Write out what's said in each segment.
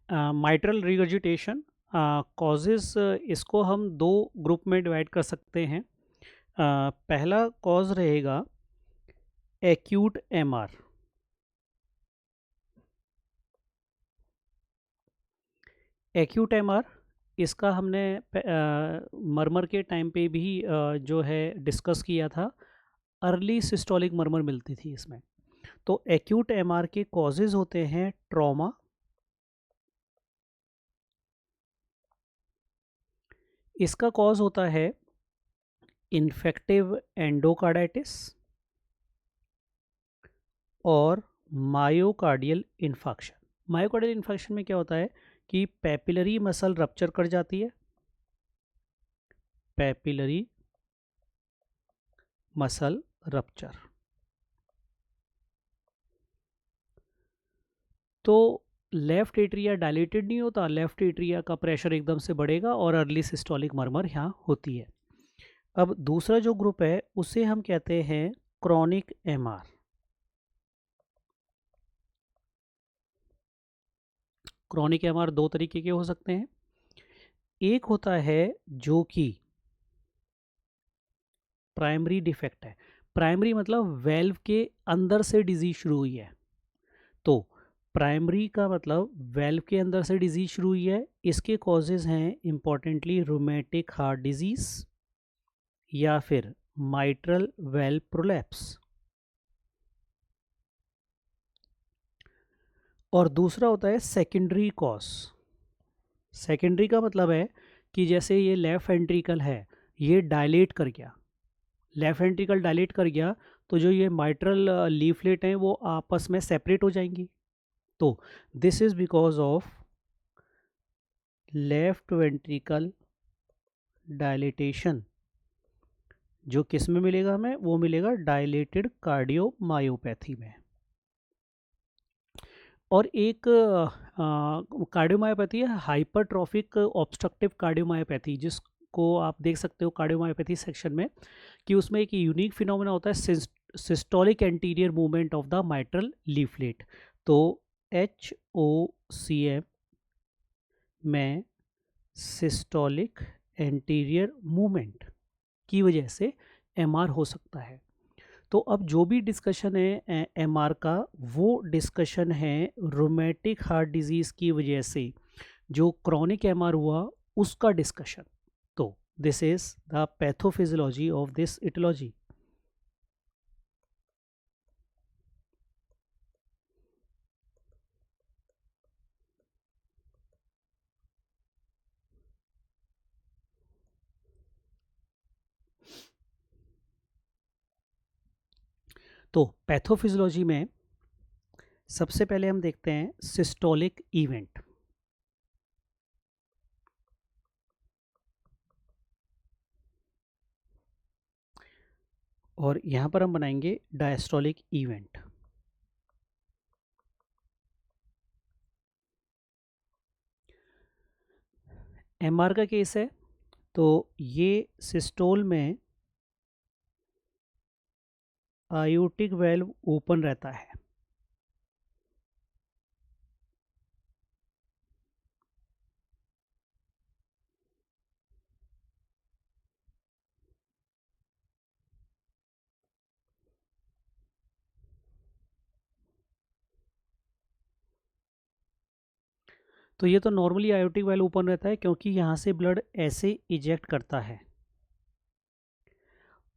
Mitral regurgitation causes, इसको हम दो ग्रुप में डिवाइड कर सकते हैं। पहला कॉज रहेगा एक्यूट एमआर। एक्यूट एमआर इसका हमने मरमर के टाइम पे भी जो है डिस्कस किया था। अर्ली सिस्टोलिक मरमर मिलती थी इसमें। तो एक्यूट एमआर के कॉजेज़ होते हैं ट्रॉमा, इसका कॉज होता है इन्फेक्टिव एंडोकार्डाइटिस और मायोकार्डियल इन्फाक्शन। मायोकार्डियल इन्फाक्शन में क्या होता है कि पैपिलरी मसल रप्चर कर जाती है, पैपिलरी मसल रप्चर। तो लेफ्ट एट्रिया डायलेटेड नहीं होता, लेफ्ट एट्रिया का प्रेशर एकदम से बढ़ेगा और अर्ली सिस्टोलिक मरमर यहाँ होती है। अब दूसरा जो ग्रुप है उसे हम कहते हैं क्रॉनिक एमआर। क्रॉनिक एमआर दो तरीके के हो सकते हैं। एक होता है जो कि प्राइमरी डिफेक्ट है। प्राइमरी मतलब वेल्व के अंदर से डिजीज शुरू हुई है। तो प्राइमरी का मतलब वेल्व के अंदर से डिजीज शुरू हुई है। इसके कॉजेज हैं इंपॉर्टेंटली रूमेटिक हार्ट डिजीज या फिर माइट्रल वेल्व प्रोलैप्स। और दूसरा होता है सेकेंडरी कॉज। सेकेंडरी का मतलब है कि जैसे ये लेफ्ट वेंट्रिकल है, ये डायलेट कर गया, लेफ्ट वेंट्रिकल डायलेट कर गया, तो जो ये माइट्रल लीफलेट हैं वो आपस में सेपरेट हो जाएंगी। तो this is because of left ventricle dilatation. जो किस में मिलेगा हमें, वो मिलेगा डायलेटेड कार्डियोमायोपैथी में। और एक कार्डियोमायोपैथी है हाइपरट्रॉफिक ऑब्स्ट्रक्टिव कार्डियोमायोपैथी, जिसको आप देख सकते हो कार्डियोमायोपैथी सेक्शन में, कि उसमें एक यूनिक फिनोमेना होता है systolic anterior movement of the mitral leaflet. तो HOCM में सिस्टोलिक एंटीरियर मूवमेंट की वजह से MR हो सकता है। तो अब जो भी डिस्कशन है MR का, वो डिस्कशन है रोमेटिक हार्ट डिजीज की वजह से जो क्रॉनिक MR हुआ उसका डिस्कशन। तो this is the pathophysiology of this aetiology. तो पैथोफिजियोलॉजी में सबसे पहले हम देखते हैं सिस्टोलिक इवेंट। और यहां पर हम बनाएंगे डायस्टोलिक इवेंट। MR का केस है तो ये सिस्टोल में आयोटिक वेल्व ओपन रहता है। तो ये तो नॉर्मली आयोटिक वेल ओपन रहता है क्योंकि यहाँ से ब्लड ऐसे इजेक्ट करता है,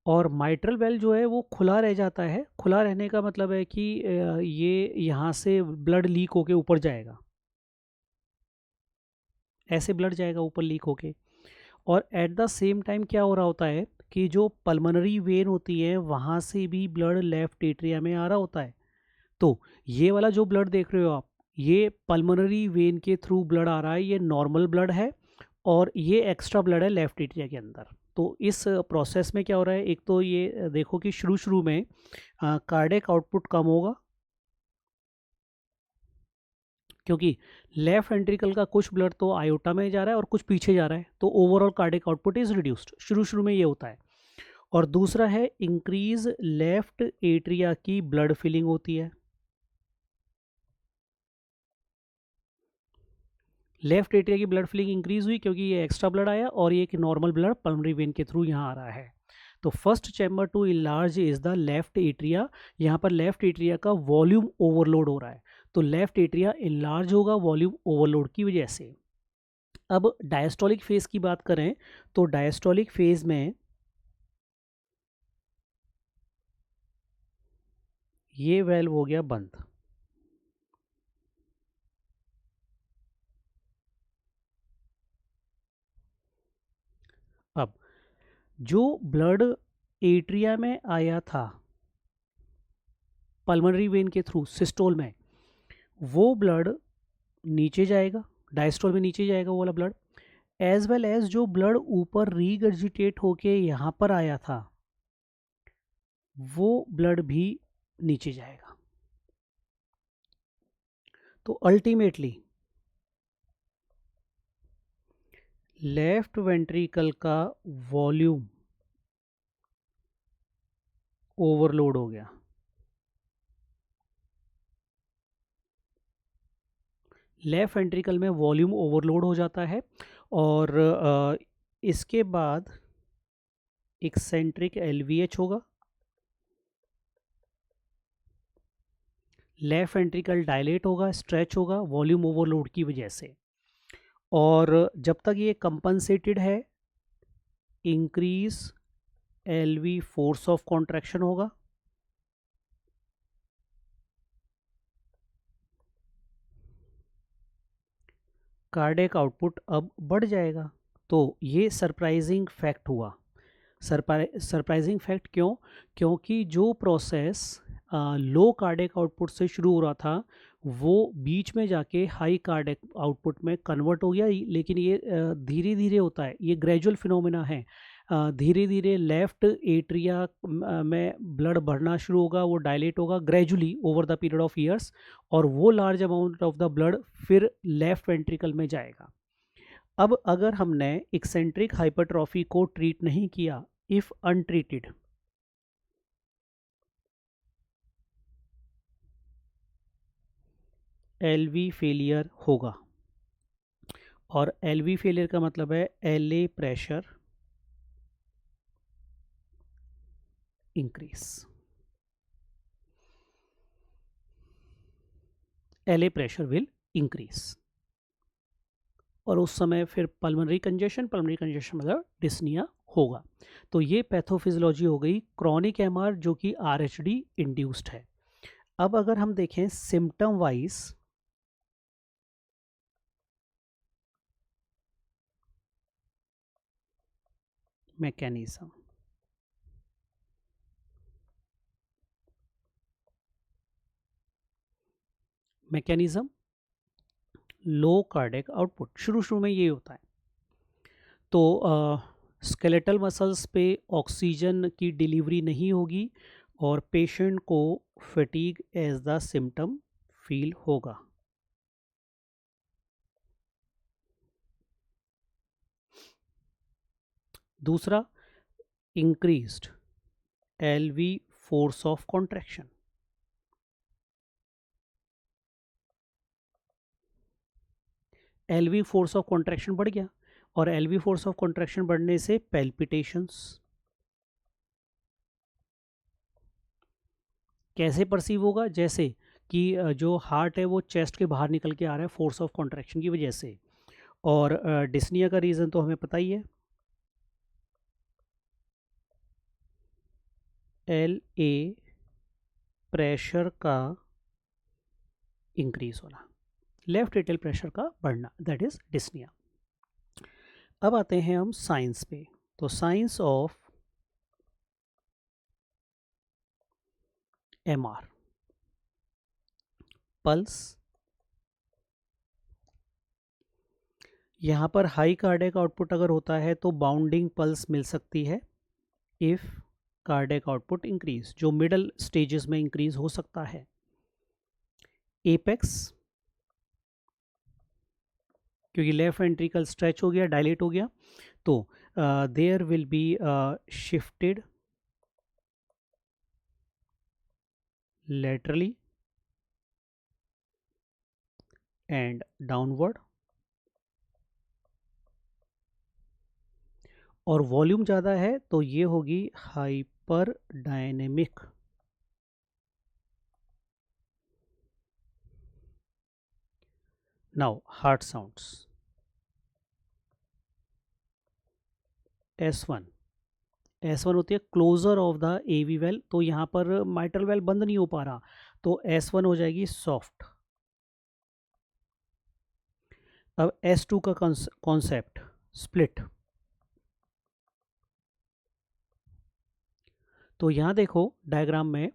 और माइट्रल वेल जो है वो खुला रह जाता है। खुला रहने का मतलब है कि ये यहाँ से ब्लड लीक होके ऊपर जाएगा, ऐसे ब्लड जाएगा ऊपर लीक होके। और एट द सेम टाइम क्या हो रहा होता है कि जो पल्मोनरी वेन होती है वहाँ से भी ब्लड लेफ्ट एट्रिया में आ रहा होता है। तो ये वाला जो ब्लड देख रहे हो आप, ये पल्मोनरी वेन के थ्रू ब्लड आ रहा है, ये नॉर्मल ब्लड है, और ये एक्स्ट्रा ब्लड है लेफ्ट एट्रिया के अंदर। तो इस प्रोसेस में क्या हो रहा है, एक तो ये देखो कि शुरू शुरू में कार्डियक आउटपुट कम होगा क्योंकि लेफ्ट वेंट्रिकल का कुछ ब्लड तो आयोटा में जा रहा है और कुछ पीछे जा रहा है, तो overall cardiac output is reduced. शुरू शुरू में ये होता है। और दूसरा है इंक्रीज लेफ्ट एट्रिया की ब्लड फिलिंग होती है। लेफ्ट एट्रिया की ब्लड फिलिंग इंक्रीज हुई क्योंकि ये एक्स्ट्रा ब्लड आया और ये एक नॉर्मल ब्लड पल्मोनरी वेन के थ्रू यहाँ आ रहा है। तो first chamber to enlarge is the left atria. यहाँ पर लेफ्ट एट्रिया का वॉल्यूम ओवरलोड हो रहा है, तो लेफ्ट एट्रिया इनलार्ज होगा वॉल्यूम ओवरलोड की वजह से। अब डायस्टोलिक फेज की बात करें तो डायस्टोलिक फेज में ये वेल्व हो गया बंद। अब जो ब्लड एट्रिया में आया था पल्मोनरी वेन के थ्रू सिस्टोल में, वो ब्लड नीचे जाएगा, डायस्टोल में नीचे जाएगा वो वाला ब्लड, एज वेल एज जो ब्लड ऊपर रीगर्जिटेट होके यहाँ पर आया था वो ब्लड भी नीचे जाएगा। तो अल्टीमेटली लेफ्ट वेंट्रिकल का वॉल्यूम ओवरलोड हो गया। लेफ्ट वेंट्रिकल में वॉल्यूम ओवरलोड हो जाता है और इसके बाद एक्सेंट्रिक एलवीएच होगा, लेफ्ट वेंट्रिकल डायलेट होगा, स्ट्रेच होगा वॉल्यूम ओवरलोड की वजह से। और जब तक ये कंपनसेटेड है increase LV force of contraction होगा, कार्डियक आउटपुट अब बढ़ जाएगा। तो ये सरप्राइजिंग फैक्ट हुआ। सरप्राइजिंग फैक्ट क्यों? क्योंकि जो प्रोसेस लो कार्डियक आउटपुट से शुरू हो रहा था वो बीच में जाके हाई कार्डियक आउटपुट में कन्वर्ट हो गया, लेकिन ये धीरे धीरे होता है, ये ग्रेजुअल फिनोमेना है। धीरे धीरे लेफ्ट एट्रिया में ब्लड बढ़ना शुरू होगा, वो डायलेट होगा gradually over the period of years, और वो large amount of the blood फिर लेफ्ट वेंट्रिकल में जाएगा। अब अगर हमने एक्सेंट्रिक हाइपरट्रॉफी को ट्रीट नहीं किया, इफ अनट्रीटेड, एलवी फेलियर होगा। और एलवी फेलियर का मतलब है LA pressure increase, LA pressure will increase, और उस समय फिर पल्मोनरी कंजेशन मतलब डिस्निया होगा। तो ये पैथोफिजियोलॉजी हो गई क्रॉनिक एमआर जो कि आरएचडी इंड्यूस्ड है। अब अगर हम देखें symptom wise, mechanism, low cardiac output शुरू में ये होता है। तो स्केलेटल मसल्स पे ऑक्सीजन की डिलीवरी नहीं होगी और पेशेंट को fatigue as the symptom feel होगा। दूसरा, increased LV force of contraction, LV force of contraction बढ़ गया, और एलवी फोर्स ऑफ कॉन्ट्रैक्शन बढ़ने से पैल्पिटेशंस कैसे परसीव होगा, जैसे कि जो हार्ट है वो चेस्ट के बाहर निकल के आ रहा है फोर्स ऑफ कॉन्ट्रैक्शन की वजह से। और डिस्निया का रीज़न तो हमें पता ही है, एल ए प्रेशर का इंक्रीज होना, लेफ्ट एट्रियल प्रेशर का बढ़ना, दैट इज डिस्निया। अब आते हैं हम साइंस पे। तो साइंस ऑफ एमआर, पल्स, यहाँ पर हाई कार्डियक आउटपुट अगर होता है तो बाउंडिंग पल्स मिल सकती है इफ कार्डियक आउटपुट इंक्रीज, जो मिडल स्टेजेस में इंक्रीज हो सकता है। एपेक्स, क्योंकि लेफ्ट वेंट्रिकल स्ट्रेच हो गया, डायलेट हो गया, तो there will be shifted laterally and downward और वॉल्यूम ज़्यादा है तो ये होगी hyper dynamic. Now heart sounds. S1, S1 होती है closure of the AV valve, तो यहाँ पर माइट्रल वेल बंद नहीं हो पा रहा, तो S1 हो जाएगी सॉफ्ट। अब S2 का कॉन्सेप्ट स्प्लिट। तो यहाँ देखो डायग्राम में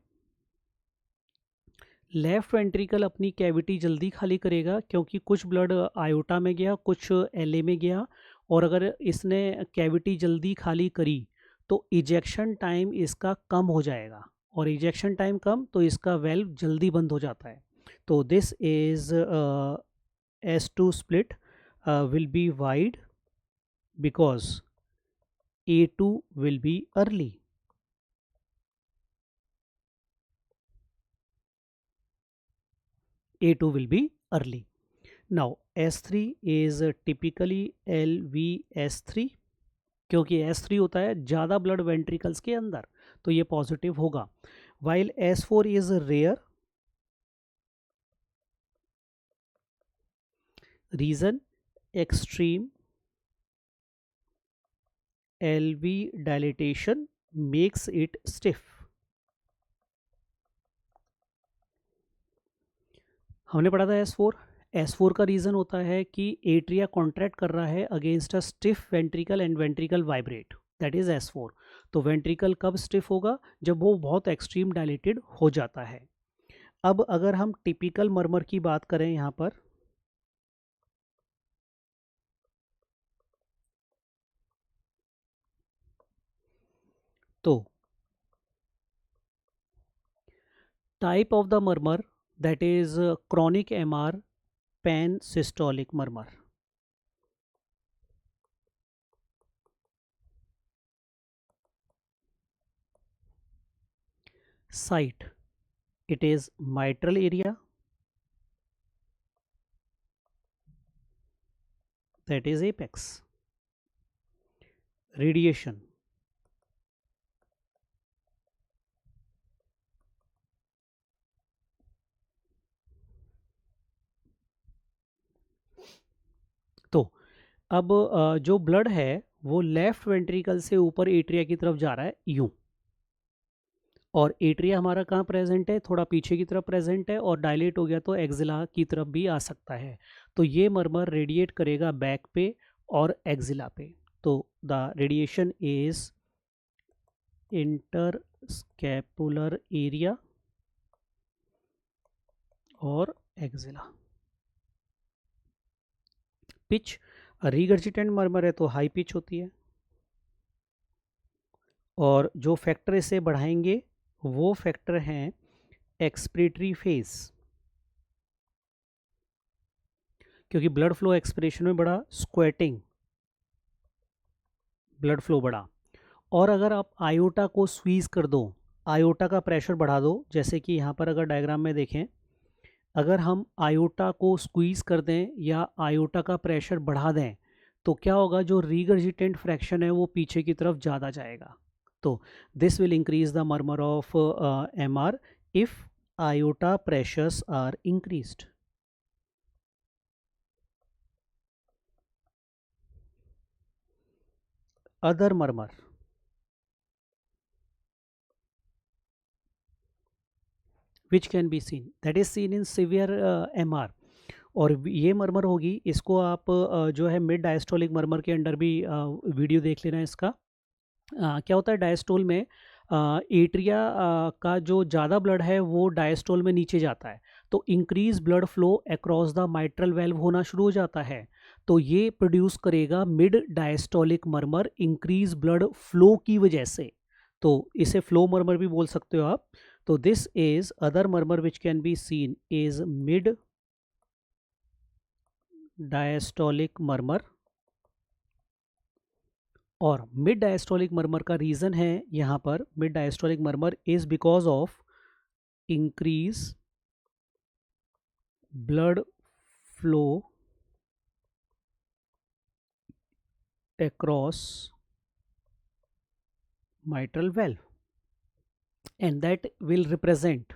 लेफ्ट वेंट्रिकल अपनी कैविटी जल्दी खाली करेगा क्योंकि कुछ ब्लड आयोटा में गया, कुछ LA में गया, और अगर इसने कैविटी जल्दी खाली करी तो इजेक्शन टाइम इसका कम हो जाएगा, और इजेक्शन टाइम कम तो इसका वेल्व जल्दी बंद हो जाता है। तो this is S2 split will be wide because A2 will be early. A2 will be early. Now S3 is typically LVS3, क्योंकि S3 होता है ज़्यादा ब्लड वेंट्रिकल्स के अंदर, तो ये पॉजिटिव होगा। While S4 is rare, reason extreme LV dilatation makes it stiff. हमने पढ़ा था S4 का रीज़न होता है कि एट्रिया कॉन्ट्रैक्ट कर रहा है against a stiff ventricle and ventricle vibrate, that is S4। तो वेंट्रिकल कब स्टिफ होगा? जब वो बहुत एक्सट्रीम डायलेटेड हो जाता है। अब अगर हम टिपिकल मर्मर की बात करें यहाँ पर, तो type of the murmur that is chronic MR pan systolic murmur. Site, it is mitral area, that is apex. Radiation, तो अब जो ब्लड है वो लेफ्ट वेंट्रिकल से ऊपर एट्रिया की तरफ जा रहा है यूं, और एट्रिया हमारा कहाँ प्रेजेंट है? थोड़ा पीछे की तरफ प्रेजेंट है, और डायलेट हो गया तो एक्जिला की तरफ भी आ सकता है। तो ये मर्मर रेडिएट करेगा बैक पे और एक्जिला पे। तो the radiation is interscapular area और एक्जिला। पिच, रीगर्जिटेंट मर्मर है तो हाई पिच होती है, और जो फैक्टर इसे बढ़ाएंगे वो फैक्टर हैं एक्सपिरेटरी फेज, क्योंकि ब्लड फ्लो एक्सपिरेशन में बढ़ा, स्क्वेटिंग, ब्लड फ्लो बढ़ा। और अगर आप आयोटा को स्क्वीज कर दो, आयोटा का प्रेशर बढ़ा दो, जैसे कि यहाँ पर अगर डायग्राम में देखें, अगर हम आयोटा को स्क्वीज कर दें या आयोटा का प्रेशर बढ़ा दें तो क्या होगा? जो रीगर्जिटेंट फ्रैक्शन है वो पीछे की तरफ ज़्यादा जाएगा। तो this will increase the murmur of MR if aorta pressures are increased. Other murmur, which can be seen, that is seen in severe MR। और ये मर्मर होगी, इसको आप जो है मिड डायस्टोलिक मर्मर के अंडर भी वीडियो देख लेना इसका। क्या होता है डायस्टोल में? एट्रिया का जो ज़्यादा ब्लड है वो डायस्टोल में नीचे जाता है, तो increase blood flow across the mitral valve होना शुरू हो जाता है, तो ये प्रोड्यूस करेगा mid diastolic murmur increase blood flow की वजह से। तो इसे फ्लो मर्मर भी बोल सकते हो आप। तो this is other murmur which can be scene is mid diastolic murmur. और मिड डायस्टोलिक मर्मर का रीज़न है यहाँ पर, mid diastolic murmur is because of increase blood flow across mitral valve, and that will represent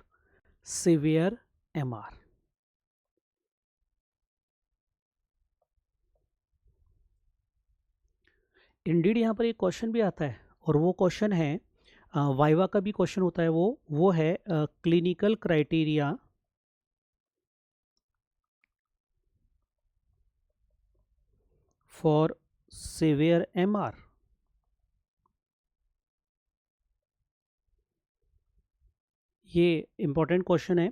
severe MR. Indeed यहाँ पर एक question भी आता है, और वो क्वेश्चन है वाइवा का भी क्वेश्चन होता है, वो है clinical criteria for severe MR। ये इम्पॉर्टेंट क्वेश्चन है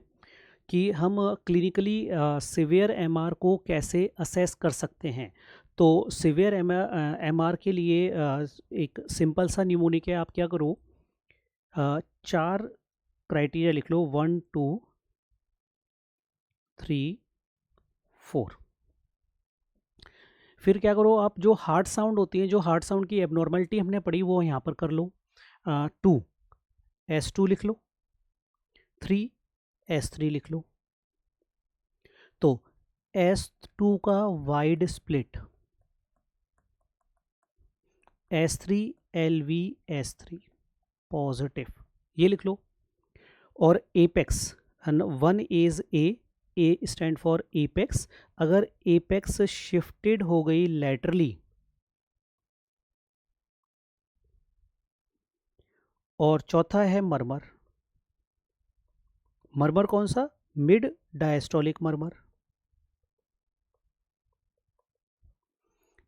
कि हम क्लिनिकली सिवियर MR को कैसे असेस कर सकते हैं। तो सिवियर MR के लिए एक सिंपल सा न्यूमोनिक है। आप क्या करो, 4 क्राइटेरिया लिख लो, 1 2 3 4। फिर क्या करो, आप जो हार्ट साउंड होती है, जो हार्ट साउंड की एबनॉर्मलिटी हमने पढ़ी, वो यहाँ पर कर लो। 2 S2 लिख लो, 3 S3 लिख लो। तो S2 का wide split, S3 LV S3 positive, ये लिख लो। और apex, 1 is a stand for apex. अगर एपेक्स शिफ्टेड हो गई लैटरली, और चौथा है मरमर। मरमर कौन सा? Mid diastolic मरमर।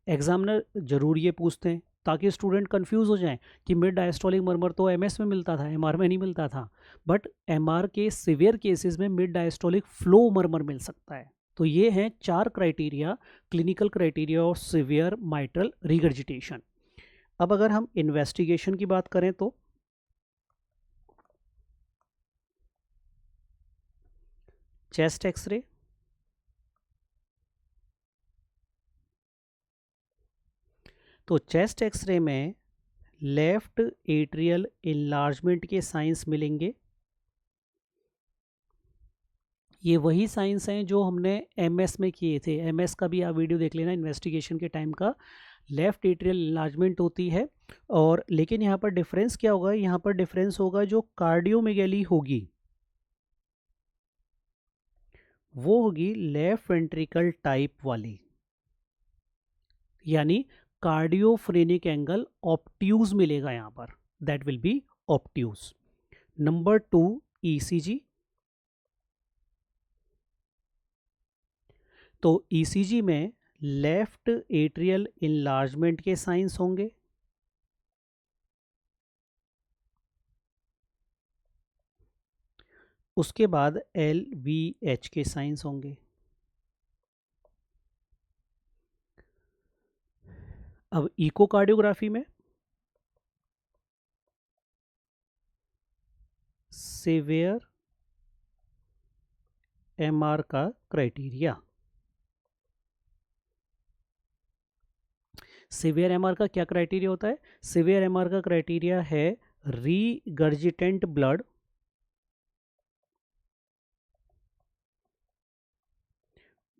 एग्जामिनर जरूर ये पूछते हैं ताकि स्टूडेंट कंफ्यूज हो जाएं कि मिड डायस्टोलिक मरमर तो एमएस में मिलता था, एमआर में नहीं मिलता था। बट एमआर के सिवियर केसेस में मिड डायस्टोलिक फ्लो मरमर मिल सकता है। तो ये हैं 4 criteria, clinical criteria of severe mitral regurgitation. अब अगर हम इन्वेस्टिगेशन की बात करें तो चेस्ट एक्सरे, तो चेस्ट एक्सरे में लेफ्ट एट्रियल इनलार्जमेंट के साइंस मिलेंगे। ये वही साइंस हैं जो हमने एमएस में किए थे। एमएस का भी आप वीडियो देख लेना, इन्वेस्टिगेशन के टाइम का। लेफ्ट एट्रियल इनलार्जमेंट होती है, और लेकिन यहाँ पर डिफरेंस क्या होगा, यहाँ पर डिफरेंस होगा जो कार्डियोमेगैली होगी वो होगी लेफ्ट वेंट्रिकल टाइप वाली, यानी कार्डियोफ्रेनिक एंगल ऑप्ट्यूज मिलेगा यहाँ पर, that will be obtuse. Number 2 ECG, तो ईसीजी में लेफ्ट एट्रियल इनलार्जमेंट के साइंस होंगे। उसके बाद LVH के साइंस होंगे। अब इकोकार्डियोग्राफी में सिवियर MR का क्राइटेरिया, सिवियर MR का क्या क्राइटेरिया होता है? सिवियर MR का क्राइटेरिया है रीगर्जिटेंट blood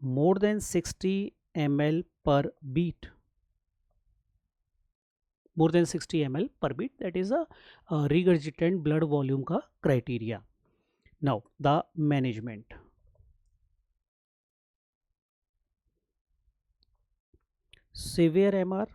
more than 60 ml per beat, more than 60 ml per beat, that is a regurgitant blood volume का criteria. Now the management, severe MR,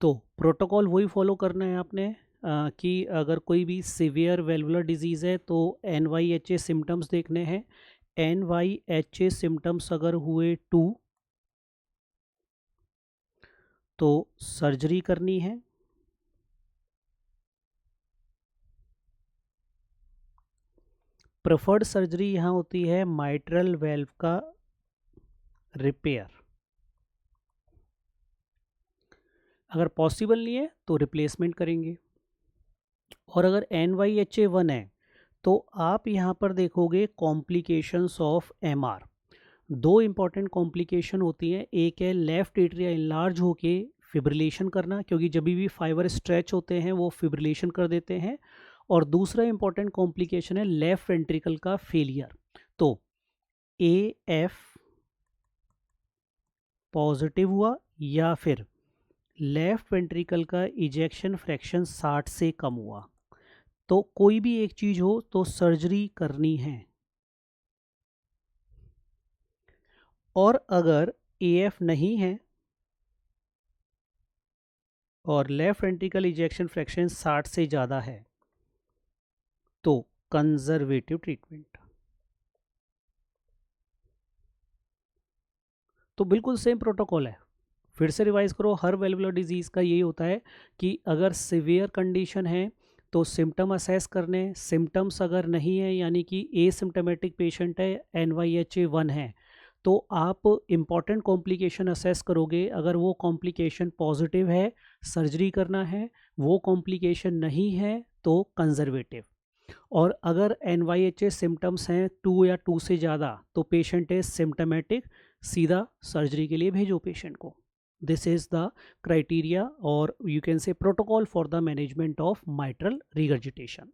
तो protocol वही follow करना है आपने कि अगर कोई भी सिवियर वेलुलर डिजीज़ है तो NYHA सिम्टम्स देखने हैं। NYHA सिम्टम्स अगर हुए 2 तो सर्जरी करनी है। प्रेफर्ड सर्जरी यहाँ होती है माइट्रल वेल्व का रिपेयर, अगर पॉसिबल नहीं है तो रिप्लेसमेंट करेंगे। और अगर NYHA1 है तो आप यहाँ पर देखोगे complications of MR। 2 important complication होती हैं, एक है लेफ्ट एट्रिया इनलार्ज होके फिब्रिलेशन करना, क्योंकि जब भी फाइबर स्ट्रेच होते हैं वो फिब्रिलेशन कर देते हैं। और दूसरा इंपॉर्टेंट कॉम्प्लिकेशन है लेफ्ट वेंट्रिकल का फेलियर। तो AF पॉजिटिव हुआ या फिर लेफ्ट वेंट्रिकल का इजेक्शन फ्रैक्शन 60 से कम हुआ, तो कोई भी एक चीज हो तो सर्जरी करनी है। और अगर AF नहीं है और लेफ्ट वेंट्रिकल इजेक्शन फ्रैक्शन 60 से ज़्यादा है तो कंजर्वेटिव ट्रीटमेंट। तो बिल्कुल सेम प्रोटोकॉल है, फिर से रिवाइज करो। हर वेल्वुलर डिजीज़ का यही होता है कि अगर सिवियर कंडीशन है तो सिम्टम असेस करने, सिम्टम्स अगर नहीं है यानी कि एसिम्टोमेटिक पेशेंट है, NYHA 1 है, तो आप इम्पॉर्टेंट कॉम्प्लिकेशन असेस करोगे। अगर वो कॉम्प्लिकेशन पॉजिटिव है सर्जरी करना है, वो कॉम्प्लिकेशन नहीं है तो कंजर्वेटिव। और अगर NYHA सिम्टम्स हैं 2 या 2 से ज़्यादा तो पेशेंट इज सिम्टोमेटिक, सीधा सर्जरी के लिए भेजो पेशेंट को। दिस इज द क्राइटेरिया और you can say protocol for the management of mitral regurgitation.